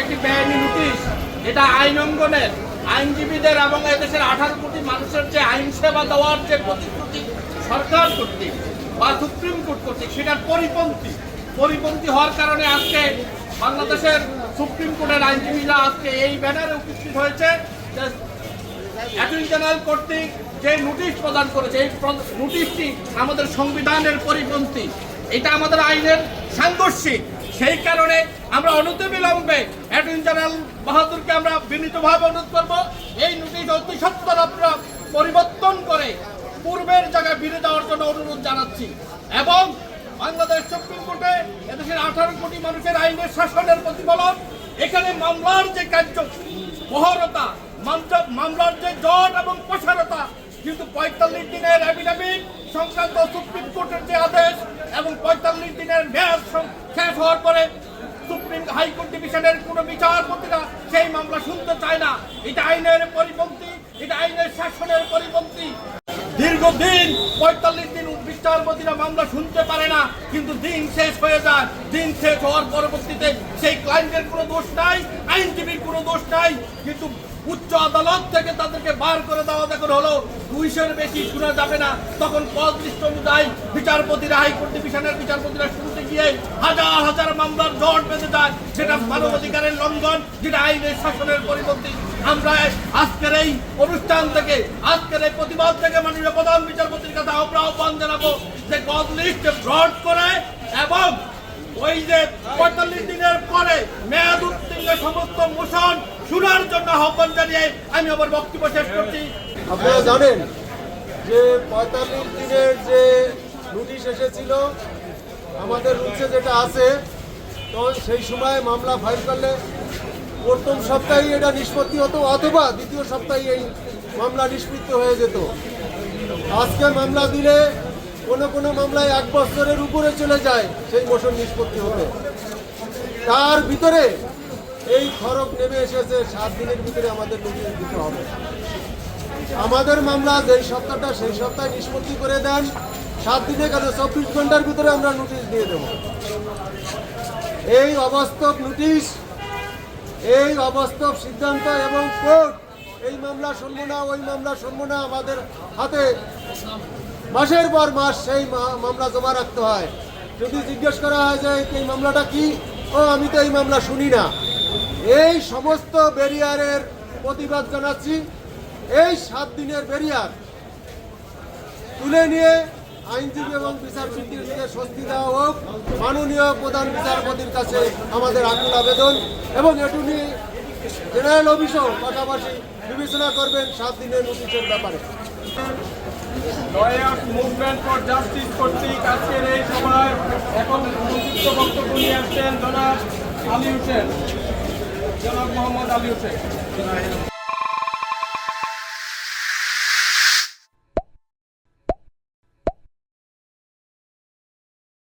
একটি বেআইনি নোটিশ, এটা আইন অঙ্গনের আইনজীবীদের এবং এদেশের 18 কোটি মানুষের যে আইন সেবা দেওয়ার যে প্রতিশ্রুতি সরকার কর্তৃক বা সুপ্রিম কোর্ট কর্তৃক সেটার পরিপন্থী হওয়ার কারণে আজকে বাংলাদেশের সুপ্রিম কোর্টের আইনজীবীরা আজকে এই ব্যানারে উপস্থিত হয়েছে যে অ্যাটর্নি জেনারেল কর্তৃক যে নোটিশ প্রদান করেছে এই নোটিশটি আমাদের সংবিধানের পরিপন্থী, এটা আমাদের আইনের সাংঘর্ষিক। সেই কারণে আমরা অনতিবিলম্বে অ্যাটর্নি জেনারেল বাহাদুরকে আমরা বিনীতভাবে অনুরোধ করব এই নোটিশ অতি সত্বর আপনারা পরিবর্তন করে পূর্বের জায়গায় ফিরে যাওয়ার জন্য অনুরোধ জানাচ্ছি। এবং বাংলাদেশ সুপ্রিম কোর্টে এদেশের 18 কোটি মানুষের আইনের শাসনের প্রতিফলন, এখানে মামলার যে কার্য বহরতা, মামলার যে জট এবং প্রসারতা, কিন্তু 45 দিনের অ্যাফিডাভিট সংক্রান্ত সুপ্রিম কোর্টের যে আদেশ এবং 45 দিনের মেয়াদ শেষ হওয়ার পরে সুপ্রিম হাইকোর্ট ডিভিশনের কোনো বিচারপতিরা সেই মামলা শুনতে চায় না। এটা আইনের পরিপন্থী, এটা আইনের শাসনের পরিপন্থী। দীর্ঘদিন 45 দিন বিচারপতিরা মামলা শুনতে পারে না, কিন্তু দিন শেষ হয়ে যায়। দিন শেষ হওয়ার পরবর্তীতে সেই ক্লায়েন্টের কোনো দোষ নাই, আইনজীবীর কোনো দোষ নাই, কিন্তু উচ্চ আদালত থেকে তাদেরকে বার করে দেওয়া যখন হলো 200-এর বেশি শোনা যাবে না, তখন পদ লিস্ট অনুযায়ী বিচারপতিরা হাইকোর্ট ডিভিশনের বিচারপতিরা শুনতে গিয়ে হাজার হাজার মামলার জট বেঁধে যায়, যেটা মানবাধিকারের লঙ্ঘন, যেটা আইনের শাসনের পরিপন্থী। আমরা আজকের এই অনুষ্ঠান থেকে, আজকের এই প্রতিবাদ থেকে মাননীয় প্রধান বিচারপতির কাছে আহ্বান জানাবো যে পদ লিস্ট ব্রড করে এবং ওই যে 45 দিনের পরে মেয়াদ উত্তীর্ণ সমস্ত মোশন শোনার জন্য আহ্বান জানিয়ে আমি আমার বক্তব্য শেষ করছি। আপনারা জানেন যে 45 দিনের যে নোটিশ এসেছিল আমাদের রুলসে যেটা আছে, তো সেই সময় মামলা ফাইল করলে প্রথম সপ্তাহে এটা নিষ্পত্তি হতো অথবা দ্বিতীয় সপ্তাহে এই মামলা নিষ্পত্তি হয়ে যেত। আজকে মামলা দিলে কোনো মামলায় 1 বছরের উপরে চলে যায় সেই মোশন নিষ্পত্তি হতে। তার ভিতরে এই খরচ নেমে এসেছে 7 দিনের ভিতরে আমাদের নোটিশ দিতে হবে। আমাদের মামলা যেই সপ্তাহটা সেই সপ্তাহে নিষ্পত্তি করে দেন, 7 দিনে কেন 24 ঘন্টার ভিতরে আমরা নোটিশ দিয়ে দেব। এই অবাস্তব নোটিশ, এই অবাস্তব সিদ্ধান্ত এবং কোর্ট এই মামলা শুনবো না, ওই মামলা শুনবো না, আমাদের হাতে মাসের পর মাস সেই মামলা জমা রাখতে হয়। যদি জিজ্ঞেস করা হয় যে এই মামলাটা কি, ও আমি তো এই মামলা শুনি না। এই সমস্ত ব্যারিয়ারের প্রতিবাদ জানাচ্ছি। এই 7 দিনের ব্যারিয়ার তুলে নিয়ে আইনজীবী এবং বিচারপতিকে স্বস্তি দেওয়া হোক, মাননীয় প্রধান বিচারপতির কাছে আমাদের আকুল আবেদন। এবং অ্যাটর্নি জেনারেল অফিসও পাশাপাশি বিবেচনা করবেন 7 দিনের নোটিশের ব্যাপারে। লয়ার্স মুভমেন্ট ফর জাস্টিস কর্তৃক আজকের এই সভায় এখন সংক্ষিপ্ত বক্তব্য নিয়ে আসছেন জনাব মোহাম্মদ আলী হোসেন।